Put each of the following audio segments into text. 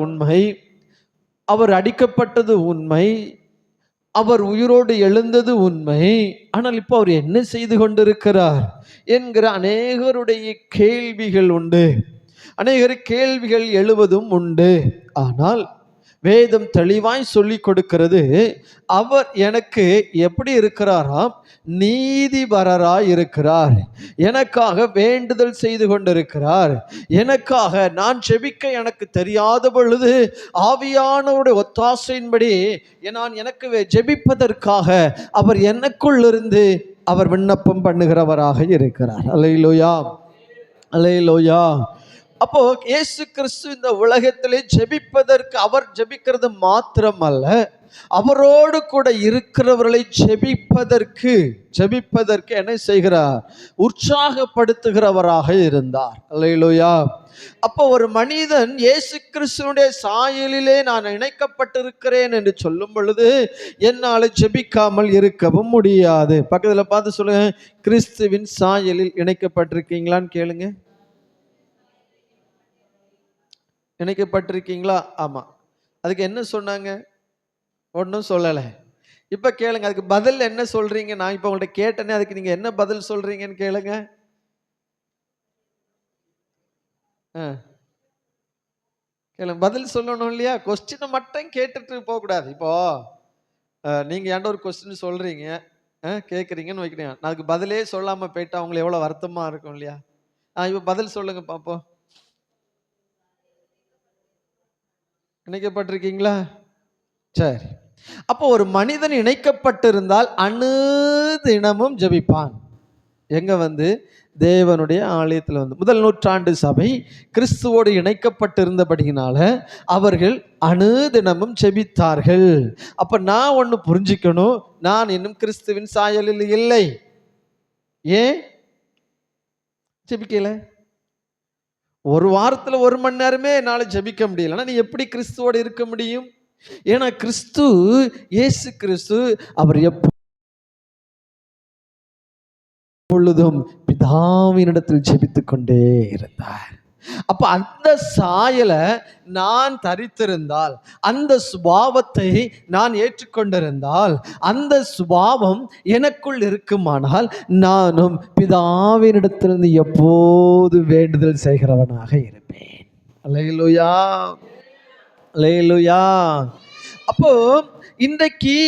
உண்மை, அவர் அடிக்கப்பட்டது உண்மை, அவர் உயிரோடு எழுந்தது உண்மை. ஆனால் இப்போ அவர் என்ன செய்து கொண்டிருக்கிறார் என்கிற அநேகருடைய கேள்விகள் உண்டு. அநேகர் கேள்விகள் எழுவதும் உண்டு. ஆனால் வேதம் தெளிவாய் சொல்லி கொடுக்கிறது, அவர் எனக்கு எப்படி இருக்கிறாராம்? நீதிபரராய் இருக்கிறார். எனக்காக வேண்டுதல் செய்து கொண்டிருக்கிறார். எனக்காக நான் ஜெபிக்க எனக்கு தெரியாத பொழுது ஆவியானவருடைய ஒத்தாசையின்படி நான் எனக்கு ஜெபிப்பதற்காக அவர் எனக்குள் இருந்து அவர் விண்ணப்பம் பண்ணுகிறவராக இருக்கிறார். அல்லேலூயா, அல்லேலூயா. அப்போ இயேசு கிறிஸ்து இந்த உலகத்திலே ஜெபிப்பதற்கு, அவர் ஜெபிக்கிறது மாத்திரமல்ல, அவரோடு கூட இருக்கிறவர்களை ஜெபிப்பதற்கு என்ன செய்கிறார்? உற்சாகப்படுத்துகிறவராக இருந்தார். அல்லேலூயா. அப்போ ஒரு மனிதன் இயேசு கிறிஸ்துவினுடைய சாயலிலே நான் இணைக்கப்பட்டிருக்கிறேன் என்று சொல்லும் பொழுது என்னால் ஜெபிக்காமல் இருக்கவும் முடியாது. பக்கத்தில் பார்த்து சொல்லுங்க, கிறிஸ்துவின் சாயலில் இணைக்கப்பட்டிருக்கீங்களான்னு கேளுங்க. இணைக்கப்பட்டிருக்கீங்களா? ஆமாம். அதுக்கு என்ன சொன்னாங்க? ஒன்றும் சொல்லலை. இப்போ கேளுங்க, அதுக்கு பதில் என்ன சொல்றீங்க? நான் இப்போ உங்கள்கிட்ட கேட்டேனே, அதுக்கு நீங்கள் என்ன பதில் சொல்றீங்கன்னு கேளுங்க. கேளுங்க, பதில் சொல்லணும் இல்லையா? கொஸ்டினை மட்டும் கேட்டுட்டு போகக்கூடாது. இப்போ நீங்கள் ஏன்டா ஒரு கொஸ்டின் சொல்றீங்க, கேட்குறீங்கன்னு வைக்கிறீங்க, நான் அதுக்கு பதிலே சொல்லாமல் போயிட்டா அவங்களுக்கு எவ்வளோ வருத்தமாக இருக்கும் இல்லையா? இப்போ பதில் சொல்லுங்க பார்ப்போம். இணைக்கப்பட்டிருக்கீங்களா? சரி. அப்போ ஒரு மனிதன் இணைக்கப்பட்டிருந்தால் அனுதினமும் ஜெபிப்பான். எங்க வந்து? தேவனுடைய ஆலயத்தில் வந்து. முதல் நூற்றாண்டு சபை கிறிஸ்துவோடு இணைக்கப்பட்டிருந்தபடியினால அவர்கள் அனுதினமும் ஜெபித்தார்கள். அப்ப நான் ஒன்று புரிஞ்சுக்கணும், நான் இன்னும் கிறிஸ்துவின் சாயலில் இல்லை. ஏன் ஜெபிக்கல? ஒரு வாரத்தில் 1 மணி நேரமே என்னால் ஜெபிக்க முடியலன்னா நீ எப்படி கிறிஸ்துவோடு இருக்க முடியும்? ஏன்னா கிறிஸ்து, இயேசு கிறிஸ்து, அவர் எப்பொழுதும் பிதாவினிடத்தில் ஜெபித்துக் கொண்டே இருந்தார். அப்ப அந்த சாயலை நான் தரித்திருந்தால், அந்த சுபாவத்தை நான் ஏற்றுக்கொண்டிருந்தால், அந்த சுபாவம் எனக்குள் இருக்குமானால் நானும் பிதாவினிடத்திலிருந்து எப்போது வேண்டுதல் செய்கிறவனாக இருப்பேன். அல்லேலூயா, அல்லேலூயா. அப்போ இன்றைக்கு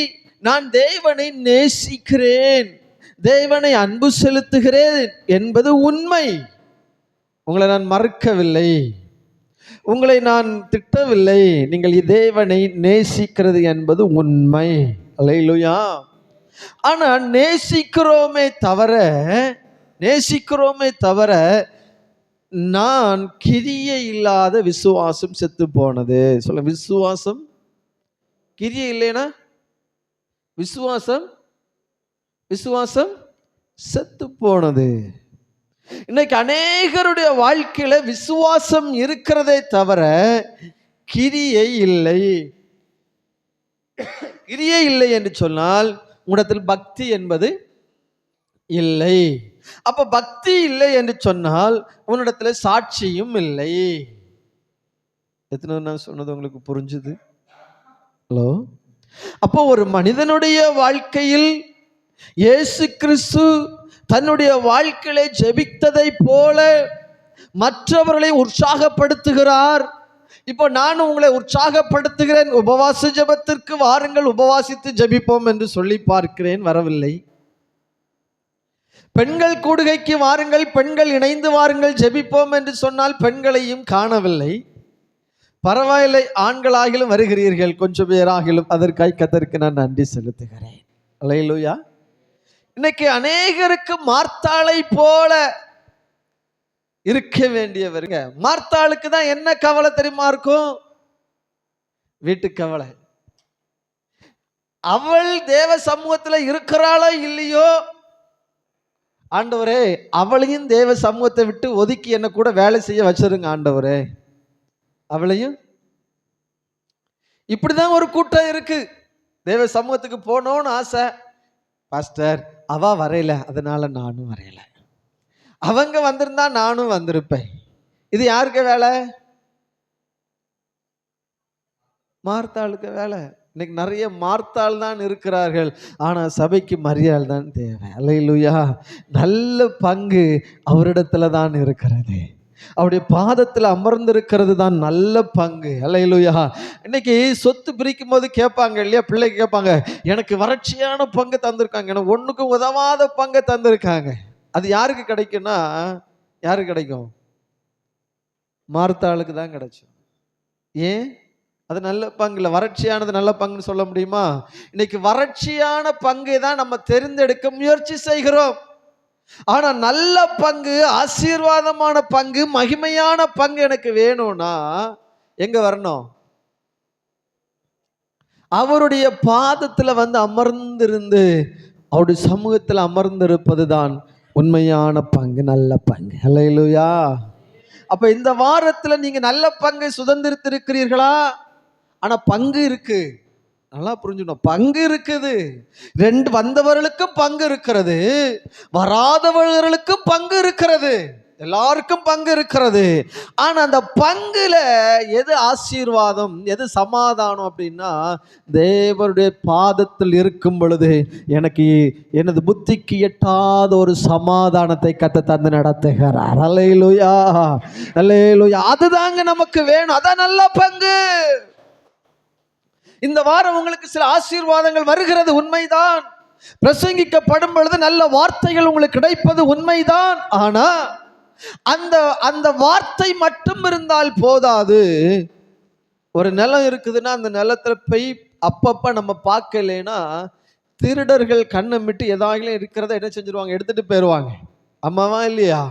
நான் தேவனை நேசிக்கிறேன், தேவனை அன்பு செலுத்துகிறேன் என்பது உண்மை. உங்களை நான் மறுக்கவில்லை, உங்களை நான் திட்டவில்லை. நீங்கள் தேவனை நேசிக்கிறது என்பது உண்மை. அல்லேலூயா. ஆனா நேசிக்கிறோமே தவிர நான் கிரியை இல்லாத விசுவாசம் செத்து போனது. சொல்ல, விசுவாசம் கிரியை இல்லைனா விசுவாசம் செத்து போனது. இன்னைக்கு அநேகருடைய வாழ்க்கையில விசுவாசம் இருக்கிறதே தவிர கிரியை இல்லை. கிரியை இல்லை என்று சொன்னால் உன்னிடத்தில் பக்தி என்பது இல்லை. அப்ப பக்தி இல்லை என்று சொன்னால் உன்னிடத்தில் சாட்சியும் இல்லை. எத்தனை நான் சொன்னது உங்களுக்கு புரிஞ்சுது? ஹலோ. அப்போ ஒரு மனிதனுடைய வாழ்க்கையில் இயேசு கிறிஸ்து தன்னுடைய வாழ்க்கையில ஜெபித்ததை போல மற்றவர்களை உற்சாகப்படுத்துகிறார். இப்போ நான் உங்களை உற்சாகப்படுத்துகிறேன், உபவாச ஜெபத்திற்கு வாருங்கள், உபவாசித்து ஜெபிப்போம் என்று சொல்லி பார்க்கிறேன், வரவில்லை. பெண்கள் கூடுகைக்கு வாருங்கள், பெண்கள் இணைந்து வாருங்கள் ஜெபிப்போம் என்று சொன்னால் பெண்களையும் காணவில்லை. பரவாயில்லை, ஆண்களாகிலும் வருகிறீர்கள், கொஞ்சம் பேராகிலும், அதற்காய் கர்த்தருக்கு நான் நன்றி செலுத்துகிறேன். அல்லேலூயா. இன்னைக்கு அநேகருக்கு மார்த்தாளை போல இருக்க வேண்டியவருங்க. மார்த்தாளுக்கு தான் என்ன கவலை தெரியுமா இருக்கும்? வீட்டு கவலை. அவள் தேவ சமூகத்தில் இருக்கிறாளோ இல்லையோ, ஆண்டவரே அவளையும் தேவ சமூகத்தை விட்டு ஒதுக்கி என்ன கூட வேலை செய்ய வச்சிருங்க ஆண்டவரே. அவளையும் இப்படிதான் ஒரு கூட்டம் இருக்கு. தேவ சமூகத்துக்கு போனோன்னு ஆசை, பாஸ்டர் அவ வரையில அதனால நானும் வரையல, அவங்க வந்திருந்தா நானும் வந்திருப்பேன். இது யாருக்கு வேலை? மார்த்தாளுக்கு வேலை. இன்னைக்கு நிறைய மார்த்தாள் தான் இருக்கிறார்கள், ஆனா சபைக்கு மரியாள் தான் தேவை. அல்லேலூயா. நல்ல பங்கு அவரிடத்துல தான் இருக்கிறது. அவருடைய பாதத்தில் அமர்ந்திருக்கிறது தான் நல்ல பங்கு. அல்லேலூயா. இன்னைக்கு சொத்து பிரிக்கும் போது கேட்பாங்க இல்லையா, பிள்ளைக்கு கேட்பாங்க, எனக்கு வறட்சியான பங்கு தந்திருக்காங்க, எனக்கு ஒண்ணுக்கும் உதவாத பங்கு தந்திருக்காங்க. அது யாருக்கு கிடைக்கும்னா, யாருக்கு கிடைக்கும்? மார்த்தாளுக்கு தான் கிடைக்கும். ஏன்? அது நல்ல பங்கு இல்லை. வறட்சியானது நல்ல பங்குன்னு சொல்ல முடியுமா? இன்னைக்கு வறட்சியான பங்கை தான் நம்ம தெரிந்தெடுக்க முயற்சி செய்கிறோம். ஆனா நல்ல பங்கு, ஆசீர்வாதமான பங்கு, மகிமையான பங்கு எனக்கு வேணும்னா எங்க வரணும்? அவருடைய பாதத்துல வந்து அமர்ந்திருந்து அவருடைய சமூகத்தில் அமர்ந்திருப்பது தான் உண்மையான பங்கு, நல்ல பங்கு. அல்லேலூயா. அப்ப இந்த வாரத்துல நீங்க நல்ல பங்கை சுதந்திரித்திருக்கிறீர்களா? ஆனா பங்கு இருக்கு. நல்லா புரிஞ்சுக்கணும், பங்கு இருக்குது. ரெண்டு வந்தவர்களுக்கும் பங்கு இருக்கிறது, வராதவர்களுக்கும் பங்கு இருக்கிறது, எல்லாருக்கும் பங்கு இருக்கிறது. ஆனா அந்த பங்குல எது ஆசீர்வாதம், எது சமாதானம் அப்படின்னா, தேவனுடைய பாதத்தில் இருக்கும் பொழுது எனக்கு எனது புத்திக்கு எட்டாத ஒரு சமாதானத்தை கத்த தந்து நடத்துகிறார். அல்லேலூயா, அல்லேலூயா. அதுதாங்க நமக்கு வேணும். அதான் நல்ல பங்கு. இந்த வாரம் உங்களுக்கு சில ஆசீர்வாதங்கள் வருகிறது, உண்மைதான். பிரசங்கிக்கப்படும் பொழுது நல்ல வார்த்தைகள் உங்களுக்கு கிடைப்பது உண்மைதான். ஆனா அந்த அந்த வார்த்தை மட்டும் இருந்தால் போதாது. ஒரு நிலம் இருக்குதுன்னா அந்த நிலத்துல போய் அப்பப்ப நம்ம பார்க்கலைன்னா திருடர்கள் கண்ணமிட்டு ஏதாகிலும் இருக்கிறத என்ன செஞ்சிருவாங்க? எடுத்துட்டு போயிடுவாங்க. அம்மாவா இல்லையா?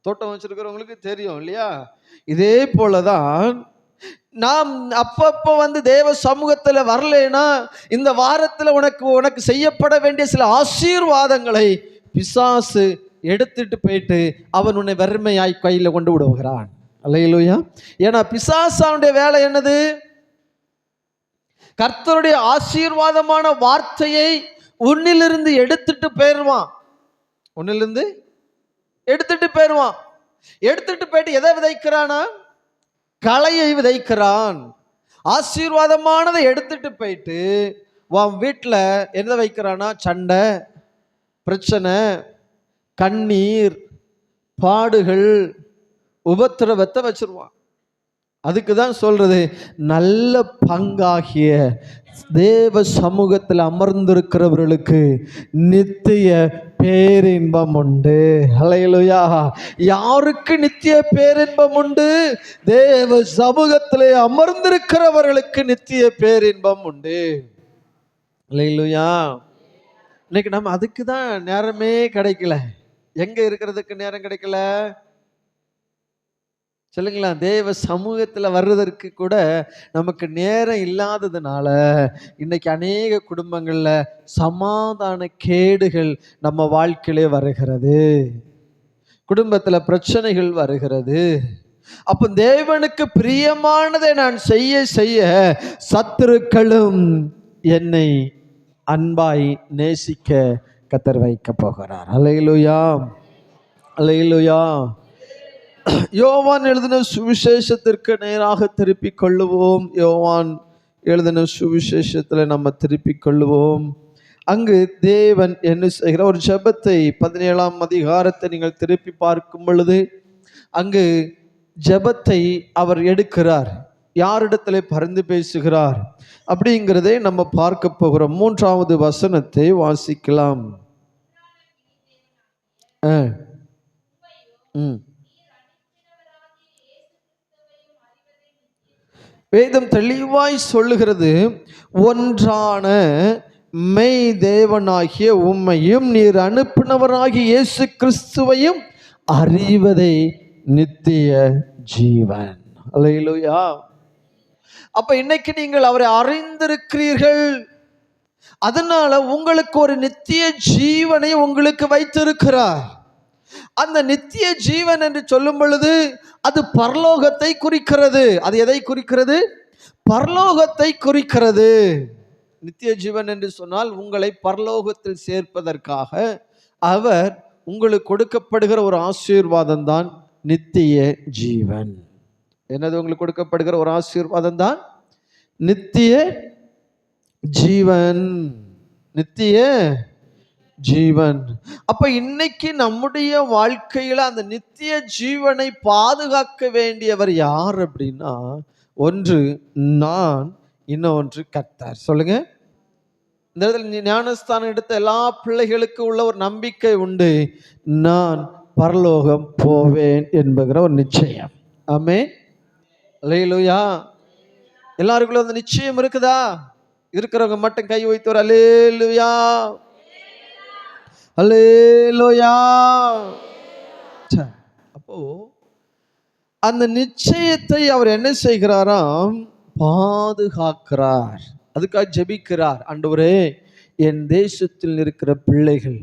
தோட்டம் வச்சிருக்கிறவங்களுக்கு தெரியும் இல்லையா? இதே போலதான் நாம் அப்பப்போ வந்து தேவ சமூகத்துல வரலைன்னா இந்த வாரத்துல உனக்கு செய்யப்பட வேண்டிய சில ஆசீர்வாதங்களை பிசாசு எடுத்துட்டு போயிட்டு அவன் உன்னை வறுமையாய் கையில கொண்டு விடுகிறான். அல்லேலூயா. ஏன்னா பிசாசாவுடைய வேலை என்னது? கர்த்தருடைய ஆசீர்வாதமான வார்த்தையை உன்னிலிருந்து எடுத்துட்டு போயிடுவான். உன்னிலிருந்து எடுத்துட்டு போயிடுவான். எடுத்துட்டு போயிட்டு எதை விதைக்கிறானா? களையை விதைக்கிறான். ஆசீர்வாதமானதை எடுத்துட்டு போயிட்டு உன் வீட்டில் என்ன வைக்கிறானா? சண்டை, பிரச்சனை, கண்ணீர், பாடுகள், உபத்திரவத்தை வச்சிருவான். அதுக்கு தான் சொல்றது, நல்ல பங்காகிய தேவ சமூகத்தில் அமர்ந்திருக்கிறவர்களுக்கு நித்திய பேரின்பம் உண்டு. அல்லேலூயா. யாருக்கு நித்திய பேரின்பம் உண்டு? தேவ சமூகத்திலே அமர்ந்திருக்கிறவர்களுக்கு நித்திய பேரின்பம் உண்டு. அல்லேலூயா. இன்னைக்கு நம்ம அதுக்கு தான் நேரமே கிடைக்கல. எங்க இருக்கிறதுக்கு நேரம் கிடைக்கல சொல்லுங்களா? தேவ சமூகத்துல வர்றதற்கு கூட நமக்கு நேரம் இல்லாததுனால இன்னைக்கு அநேக குடும்பங்கள்ல சமாதான கேடுகள் நம்ம வாழ்க்கையிலே வருகிறது, குடும்பத்துல பிரச்சனைகள் வருகிறது. அப்ப தேவனுக்கு பிரியமானதை நான் செய்ய செய்ய சத்துருக்களும் என்னை அன்பாய் நேசிக்க கத்தர் வைக்க போகிறார். அல்லேலூயா, அல்லேலூயா. யோவான் எழுதின சுவிசேஷத்திற்கு நேராக திருப்பிக் கொள்ளுவோம். யோவான் எழுதின சுவிசேஷத்துல நம்ம திருப்பிக் கொள்ளுவோம். அங்கு தேவன் என்ன செய்கிற ஒரு ஜெபத்தை 17ஆம் அதிகாரத்தை நீங்கள் திருப்பி பார்க்கும் பொழுது அங்கு ஜெபத்தை அவர் எடுக்கிறார். யாரிடத்திலே பரிந்து பேசுகிறார் அப்படிங்கிறதை நம்ம பார்க்க போகிறோம். 3வது வசனத்தை வாசிக்கலாம். வேதம் தெளிவாய் சொல்லுகிறது, ஒன்றான மெய் தேவனாகிய உம்மையும் நீர் அனுப்பினவராகிய இயேசு கிறிஸ்துவையும் அறிவதே நித்திய ஜீவன். அல்லேலூயா. அப்ப இன்னைக்கு நீங்கள் அவரை அறிந்திருக்கிறீர்கள், அதனால உங்களுக்கு ஒரு நித்திய ஜீவனை உங்களுக்கு வைத்திருக்கிறார். அந்த நித்திய ஜீவன் என்று சொல்லும் பொழுது அது பரலோகத்தை குறிக்கிறது. அது எதை குறிக்கிறது? பரலோகத்தை குறிக்கிறது. நித்திய ஜீவன் என்று சொன்னால் உங்களை பரலோகத்தில் சேர்ப்பதற்காக அவர் உங்களுக்கு கொடுக்கப்படுகிற ஒரு ஆசீர்வாதம் தான் நித்திய ஜீவன். என்னது உங்களுக்கு கொடுக்கப்படுகிற ஒரு ஆசீர்வாதம் தான் நித்திய ஜீவன். நித்திய ஜீவன். அப்ப இன்னைக்கு நம்முடைய வாழ்க்கையில அந்த நித்திய ஜீவனை பாதுகாக்க வேண்டியவர் யார் அப்படின்னா, ஒன்று நான், இன்னொன்று கர்த்தர். சொல்லுங்க. இந்த இடத்துல ஞானஸ்தானம் எடுத்த எல்லா பிள்ளைகளுக்கு உள்ள ஒரு நம்பிக்கை உண்டு. நான் பரலோகம் போவேன் என்கிற ஒரு நிச்சயம். ஆமென். அல்லேலூயா. எல்லாருக்குள்ள அந்த நிச்சயம் இருக்குதா? இருக்கிறவங்க மட்டும் கை வைத்தவர் அல்லேலூயா, அல்லேலூயா. அப்போ அந்த நிச்சயத்தை அவர் என்ன செய்கிறாராம்? பாதுகாக்கிறார். அதுக்காக ஜெபிக்கிறார். ஆண்டவரே, என் தேசத்தில் இருக்கிற பிள்ளைகள்,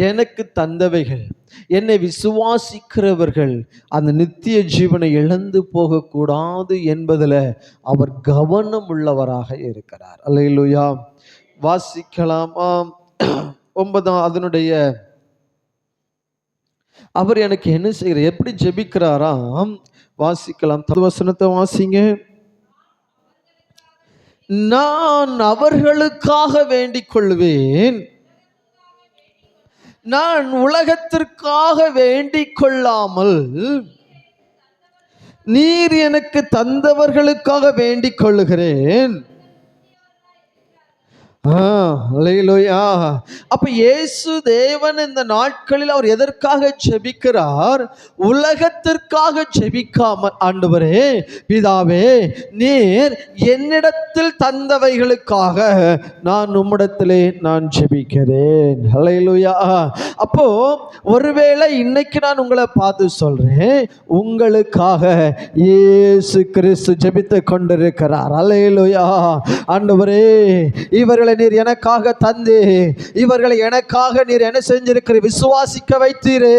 எனக்கு தந்தவைகள், என்னை விசுவாசிக்கிறவர்கள் அந்த நித்திய ஜீவனை இழந்து போகக்கூடாது என்பதில் அவர் கவனம் உள்ளவராக இருக்கிறார். அல்லேலூயா. வாசிக்கலாமா? 9 அதனுடைய அவர் எனக்கு என்ன செய்கிறார், எப்படி ஜெபிக்கிறாராம்? வாசிக்கலாம். வசனத்தை வாசிங்க. நான் அவர்களுக்காக வேண்டிக் கொள்வேன், நான் உலகத்திற்காக வேண்டிக் கொள்ளாமல் நீர் எனக்கு தந்தவர்களுக்காக வேண்டிக் கொள்ளுகிறேன். அப்ப இயேசு தேவன் இந்த நாட்களில் அவர் எதற்காக ஜெபிக்கிறார்? உலகத்திற்காக ஜெபிக்காமல், ஆண்டவரே பிதாவே, நீர் என்னிடத்தில் தந்தவைகளுக்காக நான் உம்மிடத்திலே நான் ஜெபிக்கிறேன். ஹல்லேலூயா. அப்போ ஒருவேளை இன்னைக்கு நான் உங்களை பார்த்து சொல்றேன், உங்களுக்காக இயேசு கிறிஸ்து ஜெபித்து கொண்டிருக்கிறார். ஹல்லேலூயா. ஆண்டவரே, இவர்களை நீர் எனக்காக தந்து, இவர்களை எனக்காக நீர் என்ன செஞ்சிருக்கிற, விசுவாசிக்க வைத்தீரே,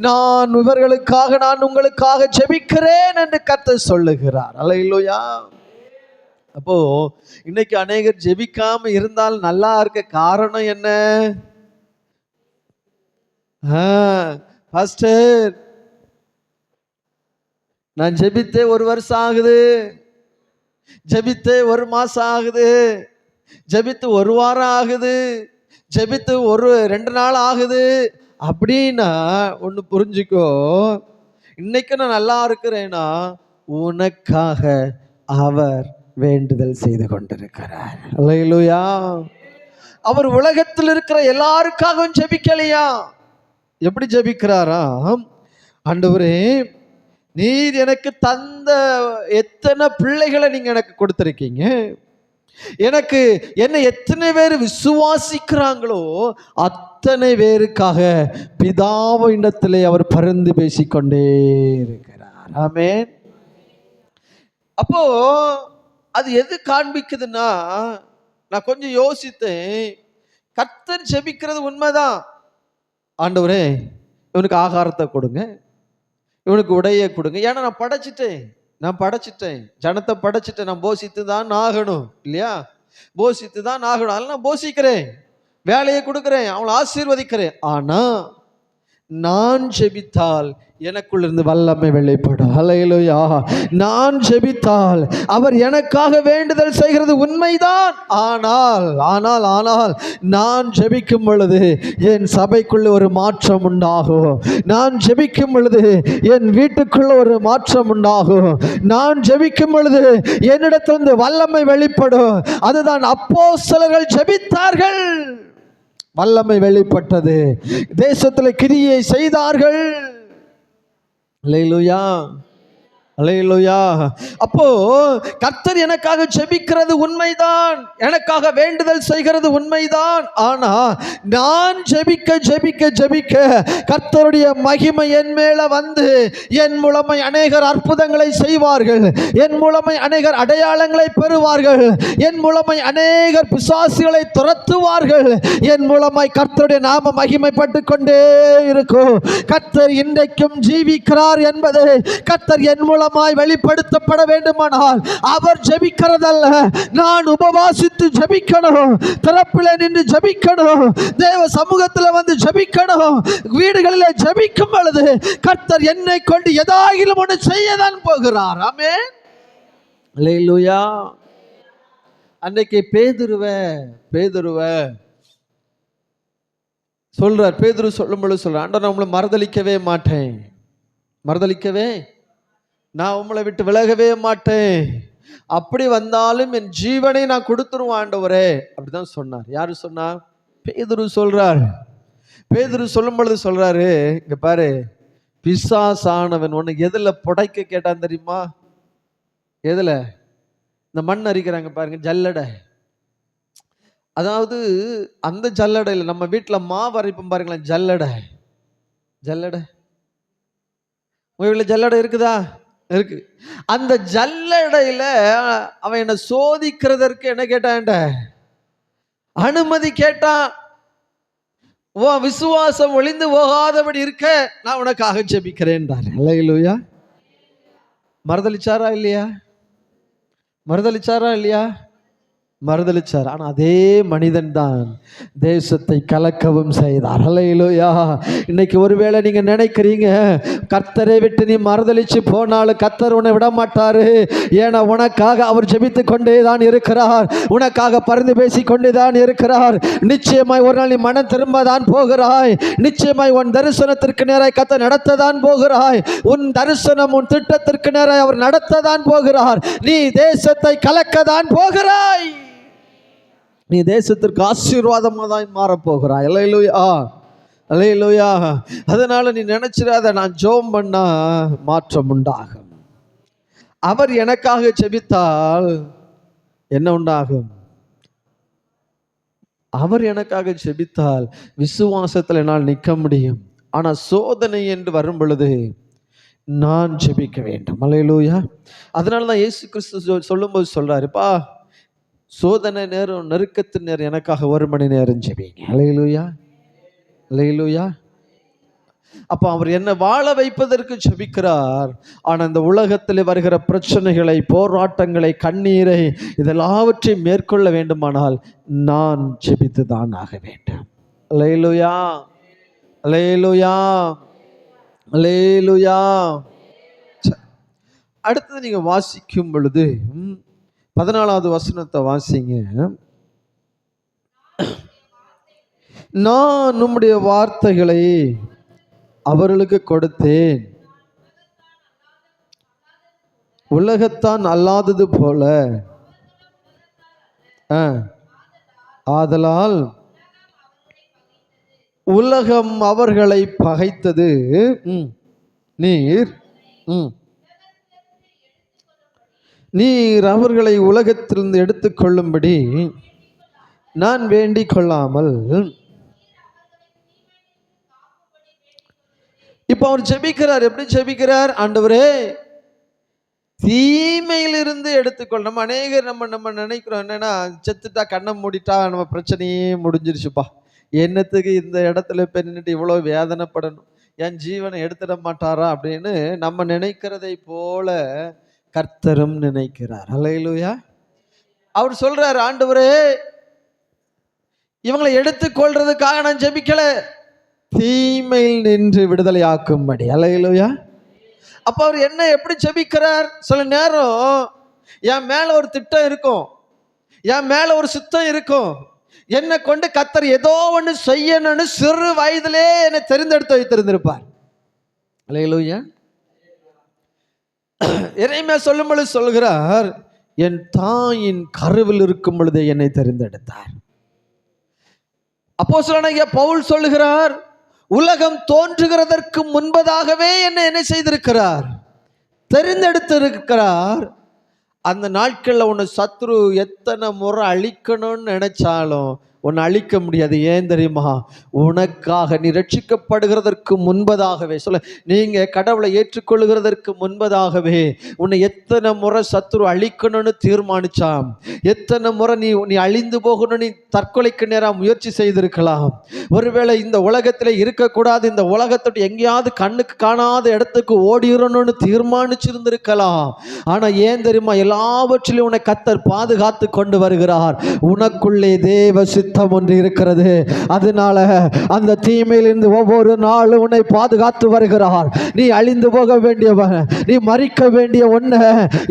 நான் இவர்களுக்காக, நான் உங்களுக்காக ஜெபிக்கிறேன் என்று கர்த்தர் சொல்லுகிறார். அல்லேலூயா. அப்போ இன்னைக்கு அநேகர் ஜெபிக்காம இருந்தால் நல்லா இருக்க காரணம் என்ன? பாஸ்டர், நான் ஜெபித்தே 1 வருஷம் ஆகுது, ஜெபித்தே 1 மாசம் ஆகுது, ஜெபித்து 1 வாரம் ஆகுது, ஜெபித்து 2 நாள் ஆகுது அப்படின்னா ஒன்று புரிஞ்சுக்கோ, இன்னைக்கு நான் நல்லா இருக்கிறேன்னா உனக்காக அவர் வேண்டுதல் செய்து கொண்டிருக்கிறார். அல்லேலூயா. அவர் உலகத்தில் இருக்கிற எல்லாருக்காகவும் ஜெபிக்கலையா? எப்படி ஜெபிக்கிறாராம்? ஆண்டவரே, நீர் எனக்கு தந்த எத்தனை பிள்ளைகளை நீங்க எனக்கு கொடுத்திருக்கீங்க, எனக்கு என்ன எத்தனை பேர் விசுவாசிக்கிறாங்களோ அத்தனை பேருக்காக பிதாவிடத்திலே அவர் பரிந்து பேசிக்கொண்டே இருக்கிறார். ஆமென். அப்போ அது எது காண்பிக்குதுன்னா, நான் கொஞ்சம் யோசித்தேன். கர்த்தர் ஜெபிக்கிறது உண்மைதான். ஆண்டவரே, இவனுக்கு ஆகாரத்தை கொடுங்க, இவனுக்கு உடையை கொடுங்க. ஏன்னா நான் படைச்சிட்டேன், ஜனத்தை படைச்சிட்டேன், நான் போஷித்து தான் ஆகணும் இல்லையா? போஷித்து தான் ஆகணும். அதனால நான் போஷிக்கிறேன், வேலையை கொடுக்கிறேன், அவங்களை ஆசீர்வதிக்கிறேன். ஆனா நான் ஜெபித்தால் எனக்குள்ள இருந்து வல்லமை வெளிப்படும். அல்லேலூயா. நான் ஜெபித்தால் அவர் எனக்காக வேண்டுதல் செய்கிறது உண்மைதான். ஆனால் நான் ஜெபிக்கும் பொழுது என் சபைக்குள்ள ஒரு மாற்றம் உண்டாகும். நான் ஜெபிக்கும் பொழுது என் வீட்டுக்குள்ள ஒரு மாற்றம் உண்டாகும். நான் ஜெபிக்கும் பொழுது என்னிடத்திலிருந்து வல்லமை வெளிப்படும். அதுதான் அப்போஸ்தலர்கள் ஜெபித்தார்கள், வல்லமை வெளிப்பட்டது, தேசத்தில் கிரியை செய்தார்கள். அல்லேலூயா, அல்லேலூயா. அப்போ கர்த்தர் எனக்காக ஜெபிக்கிறது உண்மைதான், எனக்காக வேண்டுதல் செய்கிறது உண்மைதான். ஆனா நான் ஜெபிக்க கர்த்தருடைய மகிமை என் மேல வந்து என் மூலமை அநேகர் அற்புதங்களை செய்வார்கள், என் மூலமை அநேகர் அடையாளங்களை பெறுவார்கள், என் மூலமை அநேகர் பிசாசுகளை துரத்துவார்கள், என் மூலமாய் கர்த்தருடைய நாம மகிமைப்பட்டு கொண்டே இருக்கும். கர்த்தர் இன்றைக்கும் ஜீவிக்கிறார் என்பது கர்த்தர் என் மூலமாய் வெளிப்படுத்தப்பட வேண்டுமானால் அவர் ஜெபிக்கிறதல்ல, நான் உபவாசித்து ஜெபிக்கணும், திறப்பிலே நின்று ஜெபிக்கணும், தேவ சமூகத்தில் வந்து ஜெபிக்கணும். வீடுகளில் ஜெபிக்கும் பொழுது கர்த்தர் என்னை கொண்டு எதாயிலும் ஒன்று செய்யதான் போகிறார். ஆமென். அல்லேலூயா. அன்னைக்கு பேதுருவ சொல்றார். பேதுரு சொல்லும் பொழுது சொல்றார், ஆண்டவர், நான் உங்களை மறுதலிக்கவே மாட்டேன், நான் உங்களை விட்டு விலகவே மாட்டேன், அப்படி வந்தாலும் என் ஜீவனை நான் கொடுத்துருவேன் ஆண்டவரே, அப்படிதான் சொன்னார். யாரு சொன்னா? பேதுரு சொல்றார். பேதுரு சொல்லும் பொழுது சொல்றாரு, இங்க பாரு, பிசாசானவன் உன்னை எதுல புடைக்க கேட்டான் தெரியுமா? எதுல? இந்த மண் அரிக்கிறாங்க பாருங்க, ஜல்லடை. அதாவது அந்த ஜல்லடையில் நம்ம வீட்டுல மாவு அரைப்போம் பாருங்களேன், ஜல்லடை. உங்க வீட்டுல ஜல்லடை இருக்குதா? இருக்கு. அந்த ஜல்லடையில அவன் என்ன சோதிக்கிறதற்கு என்ன கேட்டான்? அனுமதி கேட்டான். உன் விசுவாசம் ஒளிந்து போகாதபடி இருக்க நான் உனக்காக ஜெபிக்கிறேன். அல்லேலூயா. மறுதலிச்சாரா இல்லையா? மறுதலிச்சார். ஆனா அதே மனிதன் தான் தேசத்தை கலக்கவும் செய்தார். அல்லேலூயா. இன்னைக்கு ஒருவேளை நீங்க நினைக்கிறீங்க, கர்த்தரை விட்டு நீ மறுதலிச்சு போனாலும் கர்த்தர் உன்னை விட மாட்டாரு. ஏன்னா உனக்காக அவர் ஜெபித்து கொண்டே தான் இருக்கிறார், உனக்காக பரிந்து பேசி கொண்டே தான் இருக்கிறார். நிச்சயமாய் ஒரு நாள் நீ மனம் திரும்ப தான் போகிறாய். நிச்சயமாய் உன் தரிசனத்திற்கு நேராய் கர்த்தர் நடத்த தான் போகிறாய். உன் தரிசனம், உன் திட்டத்திற்கு நேராய் அவர் நடத்த தான் போகிறார். நீ தேசத்தை கலக்க தான் போகிறாய். நீ தேசத்திற்கு ஆசீர்வாதமாக தான் மாறப்போகிறாய். அல்லேலூயா. அதனால நீ நினைச்சிடாத, நான் ஜெபம் பண்ணா மாற்றம் உண்டாகும். அவர் எனக்காக ஜெபித்தால் என்ன உண்டாகும்? அவர் எனக்காக ஜெபித்தால் விசுவாசத்தில் என்னால் நிற்க முடியும். ஆனா சோதனை என்று வரும் பொழுது நான் ஜெபிக்க வேண்டும். அல்லேலூயா. அதனாலதான் இயேசு கிறிஸ்து சொல்லும்போது சொல்றாருப்பா, சோதனை நேரம், நெருக்கத்தின் நேரம் எனக்காக 1 மணி நேரம் ஜெபிங்க. அல்லேலூயா. அப்ப அவர் என்ன வாழ வைப்பதற்கு ஜெபிக்கிறார். ஆனா இந்த உலகத்தில் வருகிற பிரச்சனைகளை, போராட்டங்களை, கண்ணீரை, இதெல்லாவற்றையும் மேற்கொள்ள வேண்டுமானால் நான் ஜெபித்து தான் ஆக வேண்டும். அல்லேலூயா. அடுத்தது நீங்க வாசிக்கும் பொழுது 14வது வசனத்தை வாசிங்க. நான் உம்முடைய வார்த்தைகளை அவர்களுக்கு கொடுத்தேன், உலகத்தான் அல்லாதது போல, ஆதலால் உலகம் அவர்களை பகைத்தது. நீர் அவர்களை உலகத்திலிருந்து எடுத்துக்கொள்ளும்படி நான் வேண்டிக் கொள்ளாமல். இப்ப அவர் ஜெபிக்கிறார். எப்படி ஜெபிக்கிறார்? ஆண்டவரே, தீமையிலிருந்து எடுத்துக்கொள். நம்ம அநேகர் நம்ம நினைக்கிறோம் என்னன்னா, செத்துட்டா கண்ணை மூடிட்டா நம்ம பிரச்சனையே முடிஞ்சிருச்சுப்பா, என்னத்துக்கு இந்த இடத்துல பெண்ணிட்டு இவ்வளவு வேதனைப்படணும், என் ஜீவனை எடுத்துட மாட்டாரா அப்படின்னு நம்ம நினைக்கிறதை போல கர்த்தரும் நினைக்கிறார். அல்லேலூயா. அவர் சொல்றார், ஆண்டவரே, இவங்களை எடுத்துக்கொள்றதுக்காக நான் ஜெபிக்கல, தீமையில் நின்று விடுதலை ஆக்கும்படி. அல்லேலூயா. அப்ப அவர் என்ன எப்படி ஜெபிக்கிறார்? சில நேரம் என் மேல ஒரு திட்டம் இருக்கும், என் மேல ஒரு சுத்தம் இருக்கும், என்னை கொண்டு கர்த்தர் ஏதோ ஒன்று செய்யணும்னு சிறு வயதிலே என்னை தெரிந்தெடுத்து வைத்திருந்திருப்பார். அல்லேலூயா. எரேமியா சொல்லும் பொழுது சொல்கிறார், என் தாயின் கருவில் இருக்கும் பொழுதே என்னை தெரிந்தெடுத்தார். அப்போஸ்தலனாகிய பவுல் சொல்லுகிறார், உலகம் தோன்றுகிறதற்கு முன்பதாகவே என்ன செய்திருக்கிறார்? தெரிந்தெடுத்திருக்கிறார். அந்த நாட்கள்ல உன்னை சத்ரு எத்தனை முறை அழிக்கணும்னு நினைச்சாலும் உன்னை அழிக்க முடியாது. ஏன் தெரியுமா? உனக்காக நீ ரட்சிக்கப்படுகிறதற்கு முன்பதாகவே, சொல்ல, நீங்க கடவுளை ஏற்றுக்கொள்ளுகிறதற்கு முன்பதாகவே உன்னை எத்தனை முறை சத்துரு அழிக்கணும்னு தீர்மானிச்சான். எத்தனை முறை நீ அழிந்து போகணும்னு நீ தற்கொலைக்கு நேரம் முயற்சி செய்திருக்கலாம். ஒருவேளை இந்த உலகத்தில் இருக்கக்கூடாது, இந்த உலகத்தோடு எங்கேயாவது கண்ணுக்கு காணாத இடத்துக்கு ஓடிடணும்னு தீர்மானிச்சிருந்திருக்கலாம். ஆனா ஏன் தெரியுமா? எல்லாவற்றிலும் உன்னை கர்த்தர் பாதுகாத்து கொண்டு வருகிறார். உனக்குள்ளே தேவ சித்தம் சித்தம் ஒன்று இருக்கிறது. அதனால அந்த தீமையிலிருந்து ஒவ்வொரு நாளும் உன்னை பாதுகாத்து வருகிறார். நீ அழிந்து போக வேண்டியவன், நீ மறிக்க வேண்டிய ஒண்ணு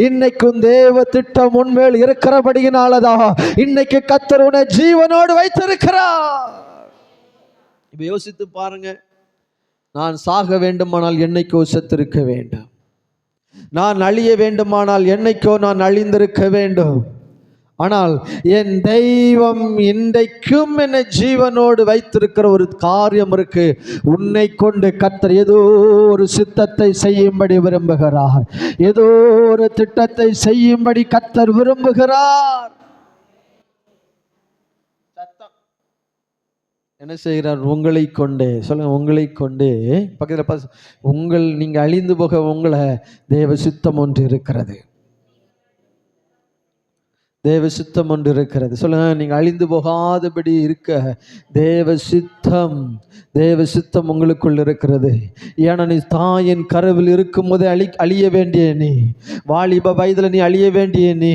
இன்னைக்கும் தேவ திட்டம் உன்மேல் இருக்கிறபடியினாலதான் இன்னைக்கு கர்த்தர் உன்னை ஜீவனோடு வைத்திருக்கிறார். இப்ப யோசித்து பாருங்க. நான் சாக வேண்டுமானால் என்னைக்கோ செத்திருக்க வேண்டும். நான் அழிய வேண்டுமானால் என்னைக்கோ நான் அழிந்திருக்க வேண்டும். ஆனால் என் தெய்வம் இன்றைக்கும் என்னை ஜீவனோடு வைத்திருக்கிற ஒரு காரியம் இருக்கு. உன்னை கொண்டு கர்த்தர் ஏதோ ஒரு சித்தத்தை செய்யும்படி விரும்புகிறார். ஏதோ ஒரு திட்டத்தை செய்யும்படி கர்த்தர் விரும்புகிறார். என்ன செய்கிறார்? உங்களை கொண்டே, சொல்லுங்க, உங்களை கொண்டே. பக்கத்தில் நீங்க அழிந்து போக உங்களை தேவ சித்தம் ஒன்று இருக்கிறது. தேவ சித்தம் ஒன்று இருக்கிறது. சொல்லுங்க, நீங்க அழிந்து போகாதபடி இருக்க தேவ சித்தம் உங்களுக்குள் இருக்கிறது. ஏன்னா நீ தாயின் கருவில் இருக்கும் போதே அழிய வேண்டிய நீ, வாலிப வயதுல நீ அழிய வேண்டிய நீ,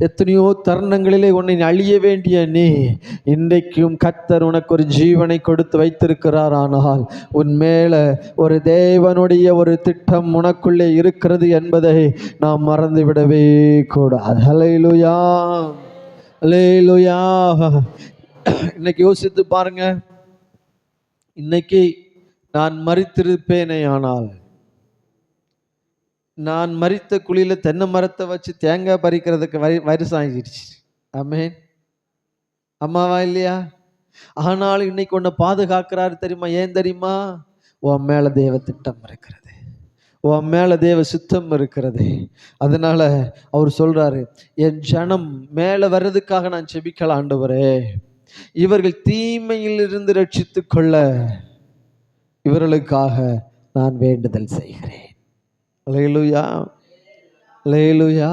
எத்தனையோ தருணங்களிலே உன்னை அழிய வேண்டிய நீ, இன்றைக்கும் கர்த்தர் உனக்கு ஒரு ஜீவனை கொடுத்து வைத்திருக்கிறார். ஆனால் உன் மேல ஒரு தேவனுடைய ஒரு திட்டம் உனக்குள்ளே இருக்கிறது என்பதை நாம் மறந்துவிடவே கூடாது. ஹல்லேலூயா, ஹல்லேலூயா. இன்னைக்கு யோசித்து பாருங்க. இன்னைக்கு நான் மரித்திருப்பேனே ஆனால், நான் மரித்த குழியில தென்னை மரத்தை வச்சு தேங்காய் பறிக்கிறதுக்கு வருஷம் ஆகிடுச்சு. ஆமென். அம்மாவா இல்லையா? ஆனாலும் இன்னைக்கு உன்னை பாதுகாக்கிறாரு தெரியுமா? ஏன் தெரியுமா? உன் மேல தேவ திட்டம் இருக்கிறது, உன் மேல தேவ சித்தம் இருக்கிறது. அதனால அவர் சொல்றாரு, என் ஜனம் மேல வர்றதுக்காக நான் செபிக்கல ஆண்டவரே, இவர்கள் தீமையில் இருந்து ரட்சித்துக் கொள்ள இவர்களுக்காக நான் வேண்டுதல் செய்கிறேன். அல்லேலூயா, அல்லேலூயா.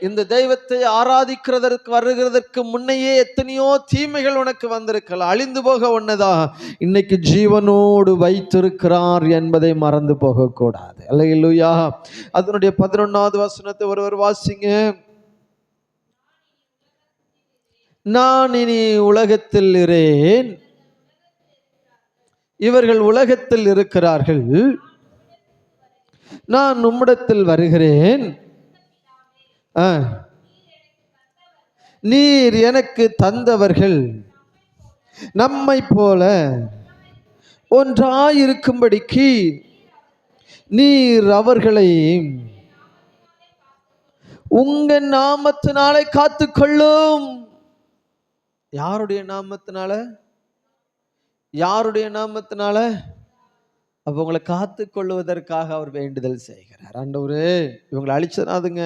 இந்த தெய்வத்தை ஆராதிக்கிறதற்கு வருகிறதற்கு முன்னையே எத்தனையோ தீமைகள் உனக்கு வந்திருக்கலாம். அழிந்து போக ஒண்ணுதான் இன்னைக்கு ஜீவனோடு வைத்திருக்கிறார் என்பதை மறந்து போக கூடாது. அல்லேலூயா. அதனுடைய 11வது வசனத்தை ஒருவர் வாசிங்க. நான் இனி உலகத்தில் இரேன், இவர்கள் உலகத்தில் இருக்கிறார்கள், நான் உம்மிடத்தில் வருகிறேன். நீர் எனக்கு தந்தவர்கள் நம்மை போல ஒன்றாயிருக்கும்படிக்கு நீர் அவர்களை உங்க நாமத்தினாலே காத்துக்கொள்ளும். யாருடைய நாமத்தினால? யாருடைய நாமத்தினால? அப்ப உங்களை காத்து கொள்வதற்காக அவர் வேண்டுதல் செய்கிறார். ஆண்டவரே, இவங்களை அழிச்சிடாதுங்க.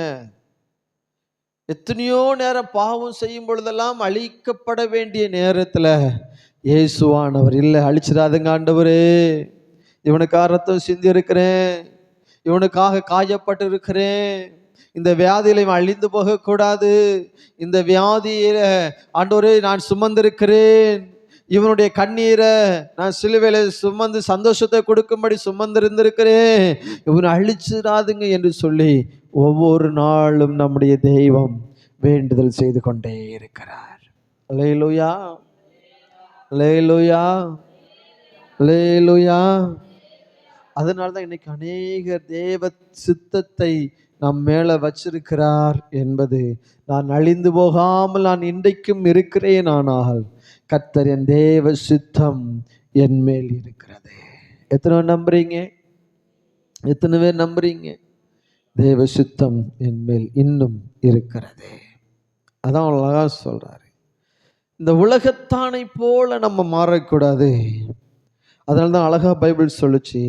எத்தனையோ நேரம் பாவம் செய்யும் பொழுதெல்லாம் அழிக்கப்பட வேண்டிய நேரத்துல இயேசுவானவர் இல்லை, அழிச்சிடாதுங்க ஆண்டவரே, இவனுக்காக ரத்தம் சிந்தி இருக்கிறேன், இவனுக்காக காயப்பட்டு இருக்கிறேன், இந்த வியாதியில இவன் அழிந்து போக கூடாது, இந்த வியாதியில ஆண்டவரே நான் சுமந்திருக்கிறேன், இவனுடைய கண்ணீரை நான் சிலுவையில சுமந்து சந்தோஷத்தை கொடுக்கும்படி சுமந்திருந்திருக்கிறேன், இவனை அழிச்சிடாதுங்க என்று சொல்லி ஒவ்வொரு நாளும் நம்முடைய தெய்வம் வேண்டுதல் செய்து கொண்டே இருக்கிறார். அல்லேலூயா, அல்லேலூயா, அல்லேலூயா. அதனால்தான் இன்னைக்கு அநேக தேவ சித்தத்தை நம் மேல வச்சிருக்கிறார் என்பது, நான் அழிந்து போகாமல் நான் இன்றைக்கும் இருக்கிறேன், ஆனால் கர்த்தர் என் தேவ சித்தம் என் மேல் இருக்கிறது. எத்தனை நம்புறீங்க? எத்தனை பேர் நம்புறீங்க? தேவ சித்தம் என் மேல் இன்னும் இருக்கிறது. அதான் அழகா சொல்றாரு. இந்த உலகத்தானை போல நம்ம மாறக்கூடாது. அதனால்தான் அழகா பைபிள் சொல்லுச்சு,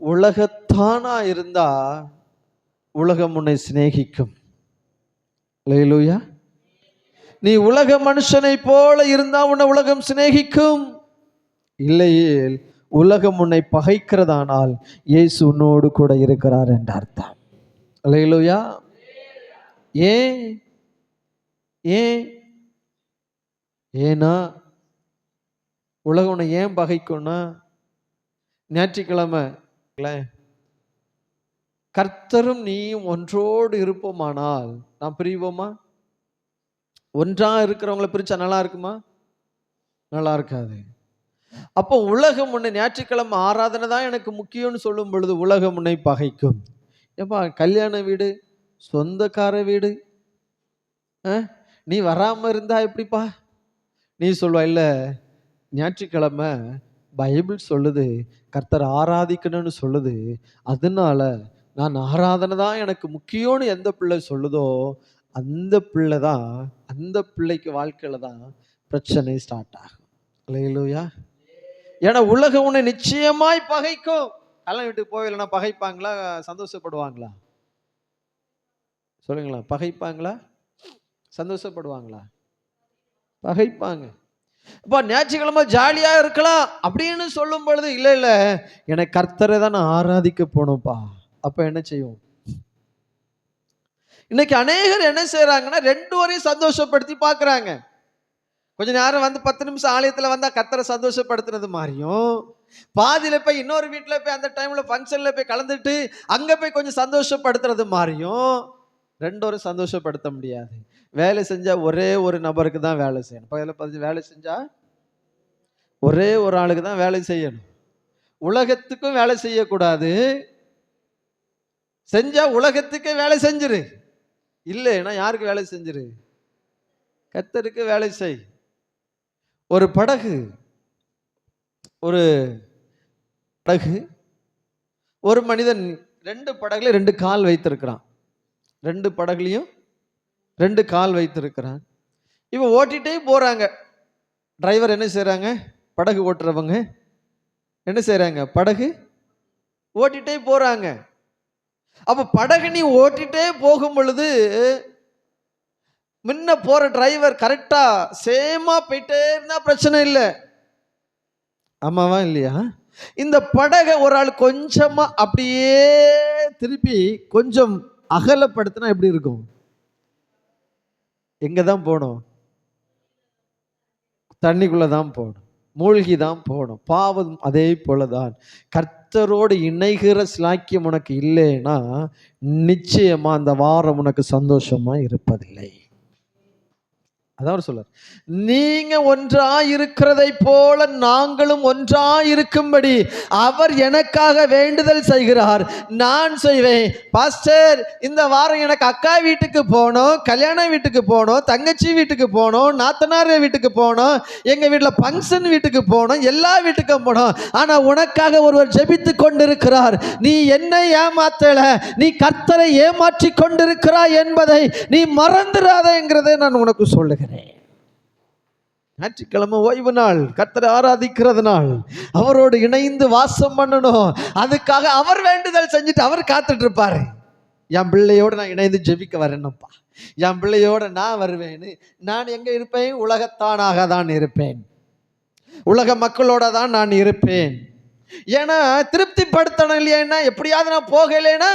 உலகத்தானா இருந்தா உலகம் உன்னை சிநேகிக்கும். அல்லேலூயா. நீ உலக மனுஷனை போல இருந்தா உன்னை உலகம் சிநேகிக்கும். இல்லையே உலகம் உன்னை பகைக்கிறதானால் இயேசு உன்னோடு கூட இருக்கிறார் என்ற அர்த்தம். அல்லேலூயா. ஏன்? ஏன்? ஏன்னா உலகம் உன்னை ஏன் பகைக்கும்னா, ஞாயிற்றுக்கிழமை கர்த்தரும் நீயும் ஒன்றோடு இருப்போமானால் நாம் பிரிவோமா? ஒன்றா இருக்கிறவங்களை பிரிச்சா நல்லா இருக்குமா? நல்லா இருக்காது. அப்போ உலகம் உன்னை, ஞாயிற்றுக்கிழமை ஆராதனை தான் எனக்கு முக்கியம்னு சொல்லும் பொழுது உலகம் உன்னை பகைக்கும். ஏப்பா கல்யாண வீடு, சொந்தக்கார வீடு, நீ வராம இருந்தா எப்படிப்பா? நீ சொல்வா, இல்ல ஞாயிற்றுக்கிழமை பைபிள் சொல்லுது, கர்த்தர் ஆராதிக்கணும்னு சொல்லுது, அதனால நான் ஆராதனை தான் எனக்கு முக்கியம்னு எந்த பிள்ளை சொல்லுதோ அந்த பிள்ளை தான், அந்த பிள்ளைக்கு வாழ்க்கையில தான் பிரச்சனை ஸ்டார்ட் ஆகும். அல்லேலூயா. ஏன்னா உலகம் உன்னை நிச்சயமாய் பகைக்கும். கல்யாண வீட்டுக்கு போகலைன்னா பகைப்பாங்களா, சந்தோஷப்படுவாங்களா? சொல்லுங்களா, பகைப்பாங்களா, சந்தோஷப்படுவாங்களா? பகைப்பாங்க. அப்ப ஞாயிற்றுக்கிழமை ஜாலியா இருக்கலாம் அப்படின்னு சொல்லும் பொழுது, இல்ல இல்ல எனக்கு கர்த்தரை தான் நான் ஆராதிக்க போனோம்ப்பா, அப்ப என்ன செய்வோம்? இன்னைக்கு அநேகர் என்ன செய்யறாங்கன்னா, ரெண்டு வரையும் சந்தோஷப்படுத்தி பாக்குறாங்க. கொஞ்ச நேரம் வந்து 10 நிமிஷம் ஆலயத்துல வந்தா கர்த்தரை சந்தோஷப்படுத்துறது மாதிரியும், பாதியில போய் இன்னொரு வீட்டுல போய் அந்த டைம்ல ஃபங்க்ஷன்ல போய் கலந்துட்டு அங்க போய் கொஞ்சம் சந்தோஷப்படுத்துறது மாதிரியும் ரெண்டோரும் சந்தோஷப்படுத்த முடியாது. வேலை செஞ்சா ஒரே ஒரு நபருக்கு தான் வேலை செய்யணும். பக்கத்தில் வேலை செஞ்சா ஒரே ஒரு ஆளுக்கு தான் வேலை செய்யணும். உலகத்துக்கும் வேலை செய்யக்கூடாது. செஞ்சா உலகத்துக்கே வேலை செஞ்சிரு, இல்லைன்னா யாருக்கு வேலை செஞ்சிரு? கர்த்தருக்கு வேலை செய். ஒரு படகு, ஒரு மனிதன் 2 படகுல 2 கால் வைத்திருக்கிறான். 2 படகுலையும் 2 கால் வைத்திருக்கிறான். இவன் ஓட்டிட்டே போறாங்க. டிரைவர் என்ன செய்யறாங்க? படகு ஓட்டுறவங்க என்ன செய்யறாங்க? படகு ஓட்டிட்டே போறாங்க. அப்ப படகு நீ ஓட்டிட்டே போகும் பொழுது முன்ன போற டிரைவர் கரெக்டா சேமா போயிட்டே இருந்தா பிரச்சனை இல்லை. ஆமாவா இல்லையா? இந்த படகை ஒரு ஆள் கொஞ்சமா அப்படியே திருப்பி கொஞ்சம் அகலப்படுத்தினா எப்படி இருக்கும்? எங்க தான் போகணும்? தண்ணிக்குள்ளதான் போகணும், மூழ்கி தான் போகணும். பாவம் அதே போலதான். கர்த்தரோடு இணைகிற ஸ்லாக்கியம் உனக்கு இல்லைன்னா நிச்சயமா அந்த வாரம் உனக்கு சந்தோஷமா இருப்பதில்லை. அதான் சொல்றார், நீங்க ஒன்றாயிருக்கிறதை போல நாங்களும் ஒன்றாயிருக்கும்படி அவர் எனக்காக வேண்டுதல் செய்கிறார், நான் செய்வேன். பாஸ்டர், இந்த வாரம் எனக்கு அக்கா வீட்டுக்கு போகணும், கல்யாண வீட்டுக்கு போகணும், தங்கச்சி வீட்டுக்கு போகணும், நாத்தனார் வீட்டுக்கு போகணும், எங்க வீட்டில் ஃபங்க்ஷன் வீட்டுக்கு போகணும், எல்லா வீட்டுக்கும் போகணும். ஆனா உனக்காக ஒருவர் ஜெபித்து கொண்டிருக்கிறார். நீ என்னை ஏமாத்தல, நீ கர்த்தரை ஏமாற்றி கொண்டிருக்கிறாய் என்பதை நீ மறந்துடாதேங்கிறதை நான் உனக்கு சொல்லுகிறேன். ஞாயிற்றுக்கிழமை ஓய்வு நாள், கர்த்தரை ஆராதிக்கிறது நாள், அவரோடு இணைந்து வாசம் பண்ணணும். அதுக்காக அவர் வேண்டுதல் செஞ்சுட்டு அவர் காத்துட்டு இருப்பாரு. என் பிள்ளையோட நான் இணைந்து ஜெபிக்க வரேன்ப்பா, என் பிள்ளையோட நான் வருவேன்னு. நான் எங்க இருப்பேன்? உலகத்தானாக தான் இருப்பேன், உலக மக்களோட தான் நான் இருப்பேன். ஏன்னா திருப்திப்படுத்தணும் இல்லையா? எப்படியாவது நான் போகலைன்னா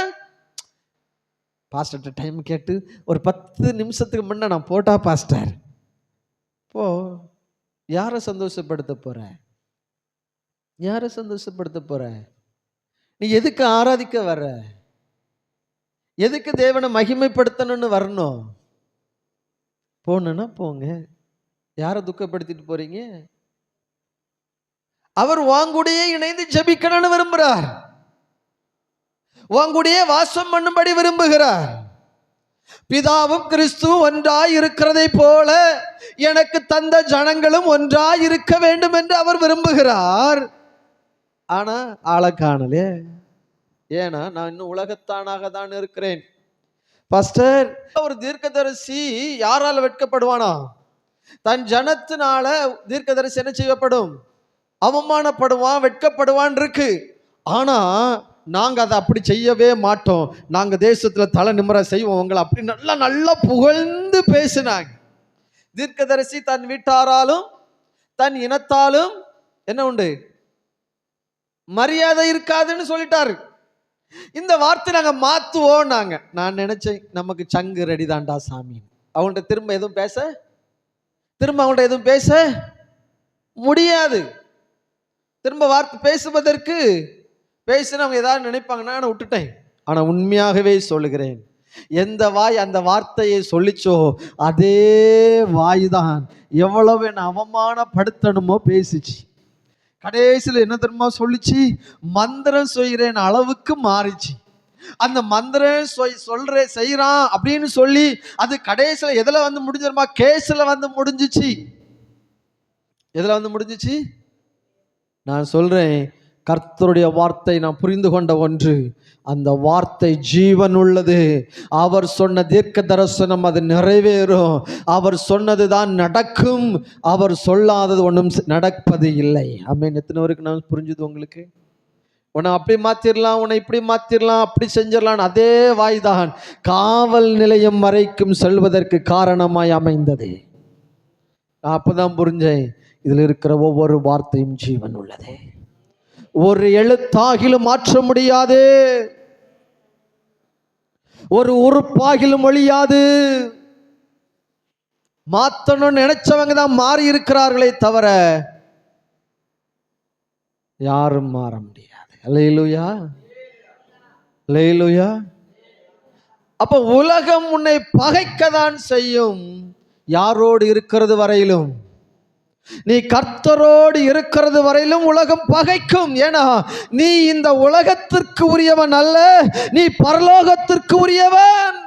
பாஸ்டர் டைம் கேட்டு ஒரு 10 நிமிஷத்துக்கு முன்ன நான் போட்டா பாஸ்டர் போ. யாரை சந்தோஷப்படுத்த போற? யாரை சந்தோஷப்படுத்த போற? நீ எதுக்கு ஆராதிக்க வர்ற? எதுக்கு தேவனை மகிமைப்படுத்தணும்னு வரணும்? போனா போங்க, யாரை துக்கப்படுத்திட்டு போறீங்க? அவர் வாங்குடையே இணைந்து ஜெபிக்கணும்னு விரும்புறார், வாங்குடையே வாசம் பண்ணும்படி விரும்புகிறார். பிதாவும் கிறிஸ்துவும் ஒன்றாய் இருக்கிறதை போல எனக்கு தந்த ஜனங்களும் ஒன்றாய் இருக்க வேண்டும் என்று அவர் விரும்புகிறார். ஆனா ஆளை காணலே. ஏன்னா நான் இன்னும் உலகத்தானாக தான் இருக்கிறேன். பாஸ்டர், ஒரு தீர்க்கதரிசி யாரால வெட்கப்படுவானா? தன் ஜனத்தினால தீர்க்கதரிசி என்ன செய்யப்படும்? அவமானப்படுவான், வெட்கப்படுவான் இருக்கு. ஆனா நாங்க அதை அப்படி செய்யவே மாட்டோம், நாங்க தேசத்துல தலை நிமிர செய்வோம் உங்களை அப்படி நல்லா புகழ்ந்து பேசினாங்க. தீர்க்கதரிசி தன் வீட்டாராலும் தன் இனத்தாலும் என்ன உண்டு? மரியாதை இருக்காதுன்னு சொல்லிட்டாரு. இந்த வார்த்தை நாங்க மாத்துவோம். நான் நினைச்சேன் நமக்கு சங்கு ரெடி தாண்டா சாமி. அவங்கள்ட்ட திரும்ப அவங்கள்ட்ட எதுவும் பேச முடியாது. திரும்ப வார்த்தை பேசுவதற்கு பேசினா அவங்க ஏதாவது நினைப்பாங்கன்னா நான் விட்டுட்டேன். ஆனா உண்மையாகவே சொல்லுகிறேன், எந்த வாய் அந்த வார்த்தையை சொல்லிச்சோ அதே வாய் தான் எவ்வளவு என்ன அவமானப்படுத்தணுமோ பேசிச்சு. கடைசியில் என்ன தெரியுமா சொல்லிச்சு? மந்திரம் செய்கிறேன் அளவுக்கு மாறிச்சு. அந்த மந்திரம் செய்யறான் அப்படின்னு சொல்லி அது கடைசியில் எதுல வந்து முடிஞ்சிருமா? கேஸ்ல வந்து முடிஞ்சிச்சு. எதுல வந்து முடிஞ்சிச்சு? நான் சொல்றேன், கர்த்தருடைய வார்த்தை நான் புரிந்து கொண்ட ஒன்று, அந்த வார்த்தை ஜீவன் உள்ளது. அவர் சொன்ன தீர்க்க தரிசனம் அது நிறைவேறும். அவர் சொன்னதுதான் நடக்கும். அவர் சொல்லாதது ஒன்றும் நடப்பது இல்லை. ஆமென். எத்தனை பேருக்கு நான் புரிஞ்சுது உங்களுக்கு? உன்னை அப்படி மாத்திரலாம், உன்னை இப்படி மாத்திரலாம், அப்படி செஞ்சிடலாம். அதே வாய்தான் காவல் நிலையம் வரைக்கும் செல்வதற்கு காரணமாய் அமைந்தது. நான் அப்பதான் புரிஞ்சேன், இதில் இருக்கிற ஒவ்வொரு வார்த்தையும் ஜீவன் உள்ளது. ஒரு எழுத்தாகிலும் மாற்ற முடியாது, ஒரு உறுப்பாகிலும் ஒழியாது. மாத்தணும்னு நினைச்சவங்க தான் மாறி இருக்கிறார்களே தவிர யாரும் மாற முடியாது. அல்லேலூயா, அல்லேலூயா. அப்ப உலகம் உன்னை பகைக்கதான் செய்யும், யாரோடு இருக்கிறது வரையிலும். நீ கர்த்தரோடு இருக்கிறது வரையிலும் உலகம் பகைக்கும். ஏன்னா நீ இந்த உலகத்திற்கு உரியவன் அல்ல, நீ பரலோகத்திற்கு உரியவன்.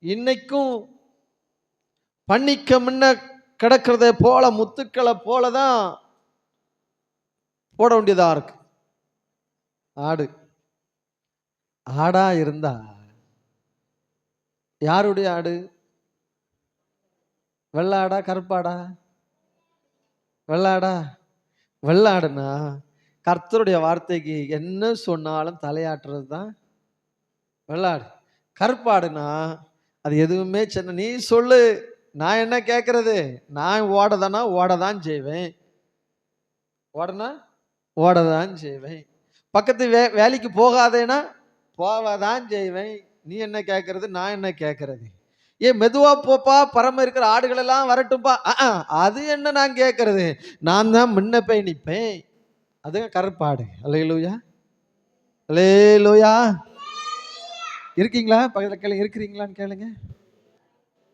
இன்னைக்கும் பண்ணிக்க முன்ன கிடக்கிறத போல முத்துக்களை போலதான் போட வேண்டியதா இருக்கு. ஆடா இருந்தா யாருடைய ஆடு? வெள்ளாடா கருப்பாடா? வெள்ளாடா. வெள்ளாடுனா கர்த்தருடைய வார்த்தைக்கு என்ன சொன்னாலும் தலையாட்டுறது தான் வெள்ளாடு. கருப்பாடுனா அது எதுவுமே சின்ன, நீ சொல்லு, நான் என்ன கேட்கறது? நான் ஓடதான் செய்வேன். ஓடதான் செய்வேன். பக்கத்து வேலைக்கு போகாதேனா போவதான் செய்வேன். நீ என்ன கேட்கறது? நான் என்ன கேட்கறது? ஏன் மெதுவா போப்பா, பரம இருக்கிற ஆடுகள் எல்லாம் வரட்டும்பா. அது என்ன நான் கேட்கறது? நான் தான் முன்ன போய் நிற்பேன். அது கருப்பாடு. அல்லேலூயா, அல்லேலூயா. இருக்கீங்களா? பக்கத்துல கேளுங்க, இருக்கிறீங்களான்னு கேளுங்க.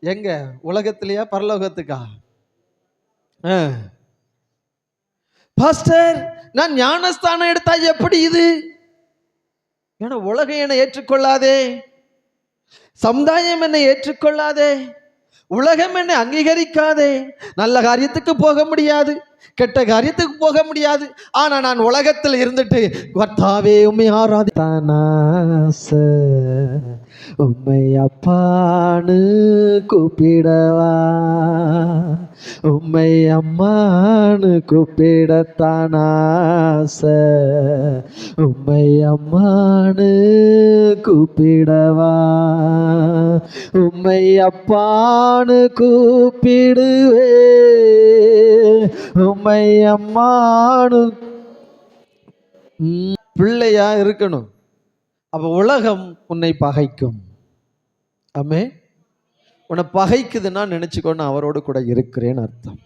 எங்க? உலகத்திலேயா பரலோகத்துக்கா? பாஸ்டர், நான் ஞானஸ்தானம் எடுத்தா எப்படி இது? ஏன்னா உலகம் என்னை ஏற்றுக்கொள்ளாதே, சமுதாயம் என்னை ஏற்றுக்கொள்ளாதே, உலகம் என்னை அங்கீகரிக்காதே. நல்ல காரியத்துக்கு போக முடியாது, கெட்ட காரியத்துக்கு போக முடியாது. ஆனா நான் உலகத்தில் இருந்துட்டு கர்த்தாவே உம்மை ஆராதித்தானாச, உம்மை அப்பான்னு கூப்பிடவா, உம்மை அம்மானு கூப்பிடத்தானாச, உம்மை அம்மானு கூப்பிடவா, உம்மை அப்பானு கூப்பிடுவே, உம்மை அம்மானு. பிள்ளையா இருக்கணும். அப்ப உலகம் உன்னை பகைக்கும். ஆமே. உன்னை பகைக்குதுன்னா நினைச்சுக்கோ, நான் அவரோடு கூட இருக்கிறேன்னு அர்த்தம்.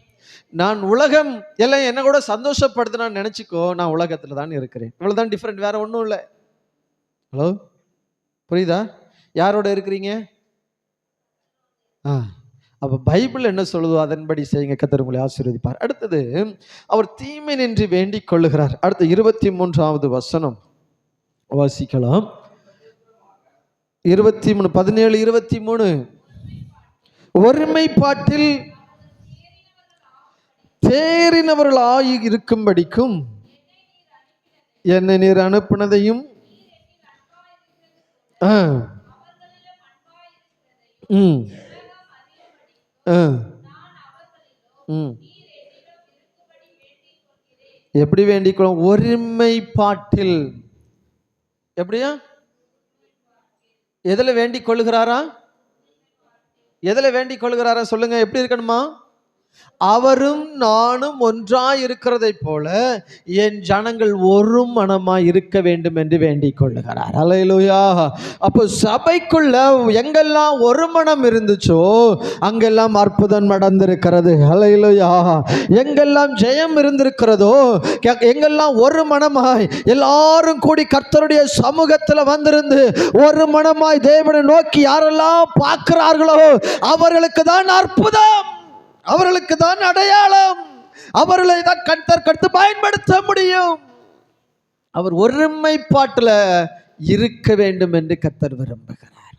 நான் உலகம் எல்லாம் என்ன கூட சந்தோஷப்படுத்துனான்னு நினைச்சுக்கோ, நான் உலகத்துல தான் இருக்கிறேன். இவ்வளவுதான் டிஃபரெண்ட், வேற ஒன்றும் இல்லை. ஹலோ, புரியுதா? யாரோட இருக்கிறீங்க? அப்ப பைபிள் என்ன சொல்லுதோ அதன்படி செய்யுங்க, கர்த்தர் உங்களை ஆசீர்வதிப்பார். அடுத்தது, அவர் தீமை நின்று வேண்டிக் கொள்ளுகிறார். அடுத்து 23வது வசனம் வாசிக்கலாம். 23, 17, 23. ஒருமைப்பாட்டில் தேறினவர்களாய் இருக்கும்படிக்கும் என்னை நீர் அனுப்பினதையும் எப்படி வேண்டிக்கொள்ளும்? ஒருமைப்பாட்டில். எப்படியா? எதுல வேண்டிக் கொள்ளுகிறாரா? எதுல வேண்டிக் கொள்ளுகிறாரா? சொல்லுங்க. எப்படி இருக்கணுமா? அவரும் நானும் ஒன்றாய் இருக்கிறதை போல என் ஜனங்கள் ஒரு மனமாய் இருக்க வேண்டும் என்று வேண்டிக் கொள்ளுகிறார். அல்லேலூயா. அப்போ சபைக்குள்ள எங்கெல்லாம் ஒரு மனம் இருந்துச்சோ அங்கெல்லாம் அற்புதம் நடந்திருக்கிறது. அல்லேலூயா. எங்கெல்லாம் ஜெயம் இருந்திருக்கிறதோ, எங்கெல்லாம் ஒரு மனமாய் எல்லாரும் கூடி கர்த்தருடைய சமூகத்தில் வந்திருந்து ஒரு மனமாய் தேவனை நோக்கி யாரெல்லாம் பார்க்கிறார்களோ அவர்களுக்கு தான் அற்புதம், அவர்களுக்கு தான் அடையாளம், அவர்களை தான் கர்த்தர் கருத்து பயன்படுத்த முடியும். அவர் ஒருமைப்பாட்டில் இருக்க வேண்டும் என்று கர்த்தர் விரும்புகிறார்.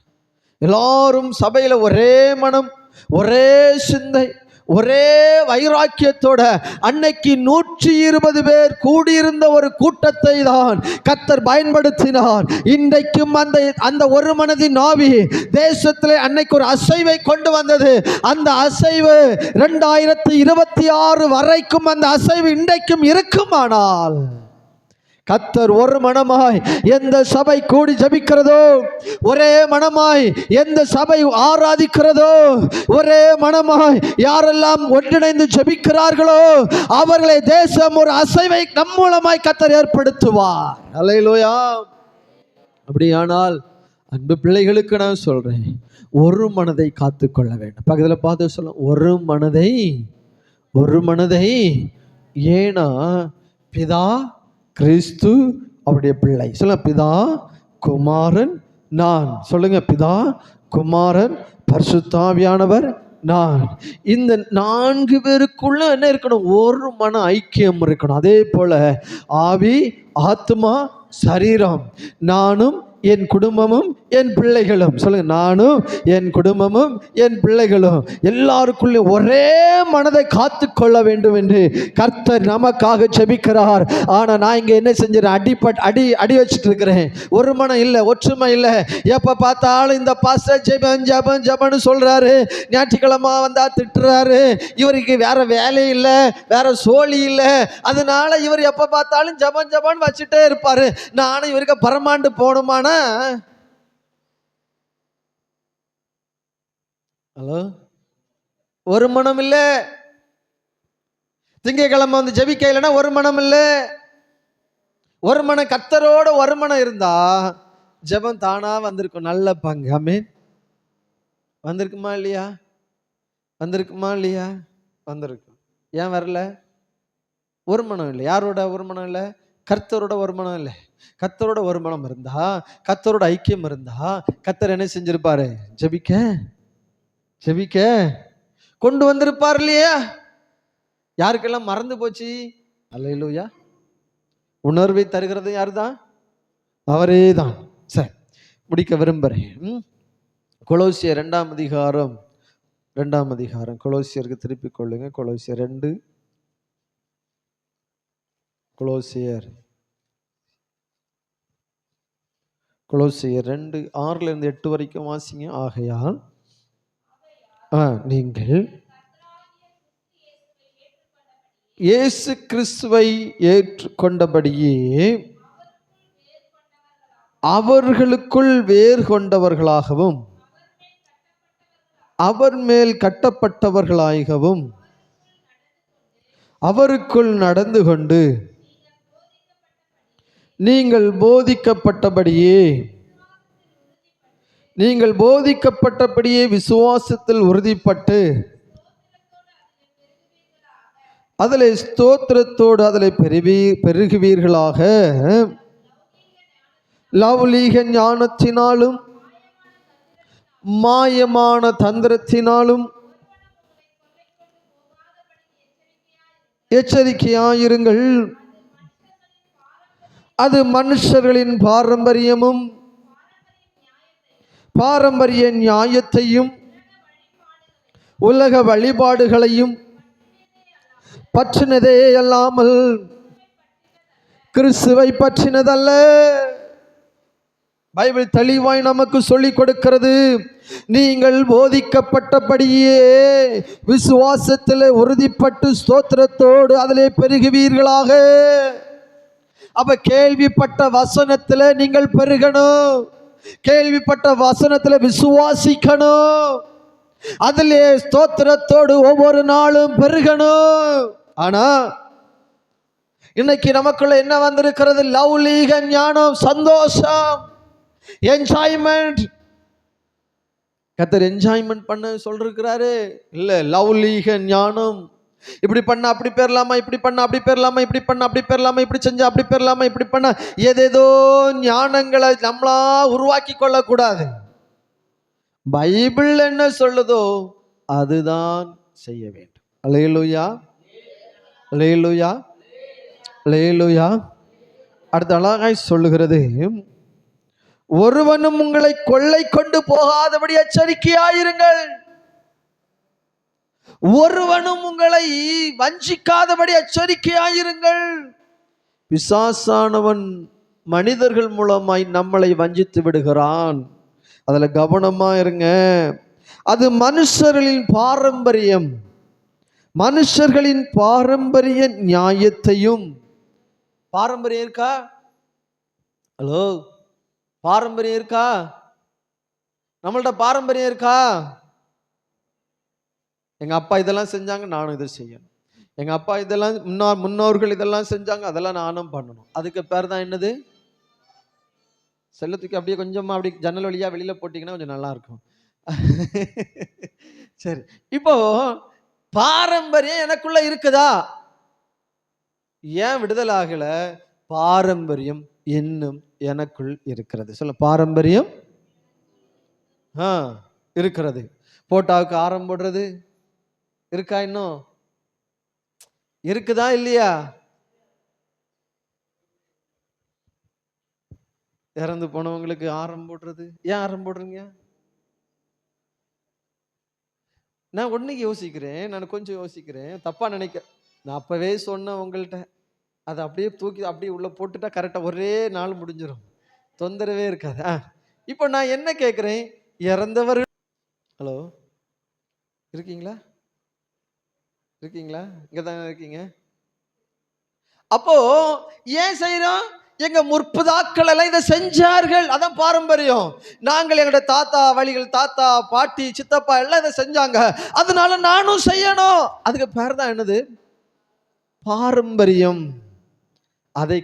எல்லாரும் சபையில ஒரே மனம், ஒரே சிந்தை, ஒரே வைராக்கியத்தோட அன்னைக்கு 120 பேர் கூடியிருந்த ஒரு கூட்டத்தை தான் கர்த்தர் பயன்படுத்தினார். இன்றைக்கும் அந்த ஒரு மனதின் ஆவி தேசத்திலே அன்னைக்கு ஒரு அசைவை கொண்டு வந்தது. அந்த அசைவு 2026 வரைக்கும் அந்த அசைவு இன்றைக்கும் இருக்குமானால், கர்த்தர் ஒரு மனமாய் எந்த சபை கூடி ஜெபிக்கிறதோ, ஒரே மனமாய் எந்த சபை ஆராதிக்கிறதோ, ஒரே மனமாய் யாரெல்லாம் ஒன்றிணைந்து ஜெபிக்கிறார்களோ அவர்களை தேசம் ஒரு அசைவை நம் மூலமாய் கர்த்தர் ஏற்படுத்துவார். அல்லேலூயா. அப்படியானால் அன்பு பிள்ளைகளுக்கு நான் சொல்றேன், ஒரு மனதை காத்துக்கொள்ள வேண்டும். பக்கத்தில் பார்த்து சொல்ல, ஒரு மனதை. ஏன்னா பிதா கிறிஸ்து அவருடைய பிள்ளை. சொல்ல, பிதா குமாரன் நான். சொல்லுங்க, பிதா குமாரன் பரிசுத்த ஆவியானவர் நான். இந்த 4 பேருக்குள்ள என்ன இருக்கணும்? ஒரு மன ஐக்கியம் இருக்கணும். அதே போல ஆவி, ஆத்மா, சரீரம், நானும் என் குடும்பமும் என் பிள்ளைகளும். சொல்லுங்க, நானும் என் குடும்பமும் என் பிள்ளைகளும் எல்லாருக்குள்ளே ஒரே மனதை காத்து கொள்ள வேண்டும் என்று கர்த்தர் நமக்காக ஜெபிக்கிறார். ஆனா நான் இங்க என்ன செஞ்சேன்? அடி வச்சுட்டு இருக்கிறேன். ஒரு மனம் இல்லை, ஒற்றுமை இல்லை. எப்ப பார்த்தாலும் இந்த பாஸ்டர் ஜெபன்னு சொல்றாரு, ஞாயிற்றுக்கிழமை வந்தா திட்டுறாரு, இவருக்கு வேற வேலை இல்லை, வேற சோழி இல்லை, அதனால இவர் எப்ப பார்த்தாலும் ஜபன் வச்சுட்டே இருப்பாரு. நானும் இவருக்கு பரமாண்டு போகணுமான. ஹலோ, ஒரு மனம் இல்ல. திங்கட்கிழமை வந்து ஜெபிக்க இல்லைன்னா ஒரு மனம் இல்ல. ஒரு மனம், கர்த்தரோட ஒரு மனம் இருந்தா ஜெபம் தானா வந்திருக்கும். நல்ல பங்கு. ஆமென். வந்திருக்குமா இல்லையா? வந்திருக்கும். ஏன் வரல? ஒரு மனம் இல்லை. யாரோட ஒரு மனம் இல்லை? கர்த்தரோட ஒரு மனம் இல்லை. கர்த்தரோட ஒரு மனம் இருந்தா, கர்த்தரோட ஐக்கியம் இருந்தா கர்த்தர் என்ன செஞ்சிருப்பாரு? ஜெபிக்க கொண்டு வந்திருப்பார் இல்லையா? யாருக்கெல்லாம் மறந்து போச்சு? அல்லேலூயா. உணர்வை தருகிறது யாருதான்? அவரே தான். சரி, முடிக்க விரும்புகிறேன். கொலோசியர் 2ஆம் அதிகாரம் கொலோசியருக்கு திருப்பிக் கொள்ளுங்க. கொலோசியர் 2, கொலோசியர் 2:6 வரைக்கும் வாசிங்க. ஆகையால் நீங்கள் இயேசு கிறிஸ்துவை ஏற்றுக்கொண்டபடியே அவர்களுக்குள் வேர் கொண்டவர்களாகவும் அவர் மேல் கட்டப்பட்டவர்களாகவும் அவருக்குள் நடந்து கொண்டு நீங்கள் போதிக்கப்பட்டபடியே விசுவாசத்தில் உறுதிப்பட்டு அதில் ஸ்தோத்திரத்தோடு அதில் பெருகுவீர்களாக. லௌகீக ஞானத்தினாலும் மாயமான தந்திரத்தினாலும் எச்சரிக்கையாயிருங்கள். அது மனுஷர்களின் பாரம்பரிய நியாயத்தையும் உலக வழிபாடுகளையும் பற்றினதே அல்லாமல் கிறிஸ்துவை பற்றினதல்ல. பைபிள் தெளிவாய் நமக்கு சொல்லிக் கொடுக்கிறது. நீங்கள் போதிக்கப்பட்டபடியே விசுவாசத்தில் உறுதிப்பட்டு ஸ்தோத்திரத்தோடு அதிலே பெருகுவீர்களாக. அப்ப கேள்விப்பட்ட வசனத்தில் நீங்கள் பெருகணும். கேள்விப்பட்ட வசனத்தில் விசுவாசிக்கணும். அதிலே ஸ்தோத்திரத்தோடு ஒவ்வொரு நாளும் பெருகணும். ஆனா இன்னைக்கு நமக்குள்ள என்ன வந்திருக்கிறது? லௌலீக ஞானம், சந்தோஷம், என்ஜாய்மெண்ட். கர்த்தர் என்ஜாய்மெண்ட் பண்ண சொல்றாரு இல்ல, லௌலீக ஞானம். இப்படி பண்ண அப்படி பெறலாமா, இப்படி பண்ண அப்படி பெறலாமா, இப்படி பண்ண அப்படி பெறலாமா, இப்படி செஞ்சா அப்படி பெறலாமா, இப்படி பண்ண ஏதேதோ ஞானங்களை நம்மளா உருவாக்கி கொள்ளக்கூடாது. பைபிள் என்ன சொல்லுதோ அதுதான் செய்ய வேண்டும். அல்லேலூயா, அல்லேலூயா, அல்லேலூயா. அடுத்த அழகாய் சொல்லுகிறது, ஒருவனும் உங்களை கொள்ளை கொண்டு போகாதபடி எச்சரிக்கையாயிருங்கள். ஒருவனும் உங்களை வஞ்சிக்காதபடி எச்சரிக்கையாயிருங்கள். பிசாசானவன் மனிதர்கள் மூலமாய் நம்மளை வஞ்சித்து விடுகிறான். அதுல கவனமா இருங்க. அது மனுஷர்களின் பாரம்பரியம், மனுஷர்களின் பாரம்பரிய நியாயத்தையும். பாரம்பரியம் இருக்கா? ஹலோ, பாரம்பரியம் இருக்கா? நம்மள்ட்ட பாரம்பரியம் இருக்கா? எங்க அப்பா இதெல்லாம் செஞ்சாங்க, நானும் இதை செய்யணும். எங்க அப்பா இதெல்லாம் முன்னோர்கள் இதெல்லாம் செஞ்சாங்க, அதெல்லாம் நானும் பண்ணணும். அதுக்கு பேர் தான் என்னது? செல்லத்துக்கு அப்படியே கொஞ்சமா அப்படி ஜன்னல் வழியா வெளியில போட்டீங்கன்னா கொஞ்சம் நல்லா இருக்கும். சரி, இப்போ பாரம்பரியம் எனக்குள்ள இருக்குதா? ஏன் விடுதலை ஆகல? பாரம்பரியம் இன்னும் எனக்குள் இருக்கிறது. சொல்ல, பாரம்பரியம் இருக்கிறது. போட்டாவுக்கு ஆரம் போடுறது இருக்கா? இன்னும் இருக்குதா இல்லையா? இறந்து போனவங்களுக்கு ஆரம் போடுறது. ஏன் ஆரம் போடுறீங்க? நான் ஒன்னைக்கு யோசிக்கிறேன், நான் கொஞ்சம் யோசிக்கிறேன், தப்பா நினைக்க. நான் அப்பவே சொன்னேன் உங்கள்கிட்ட, அதை அப்படியே தூக்கி அப்படியே உள்ள போட்டுட்டா கரெக்டா ஒரே நாள் முடிஞ்சிடும், தொந்தரவே இருக்காது. இப்போ நான் என்ன கேட்கிறேன், இறந்தவர். ஹலோ, இருக்கீங்களா? இருக்கீங்களா? இங்க தானே இருக்கீங்க. அப்போ ஏன் செய்யறோம்? எங்க முற்பதாக்கள் எல்லாம் இதை செஞ்சார்கள், அதான் பாரம்பரியம். நாங்கள் எங்களுடைய தாத்தா வழிகள், தாத்தா பாட்டி சித்தப்பா எல்லாம் இதை செஞ்சாங்க, அதனால நானும் செய்யணும். அதுக்கு பேர் தான் என்னது? பாரம்பரியம். அதை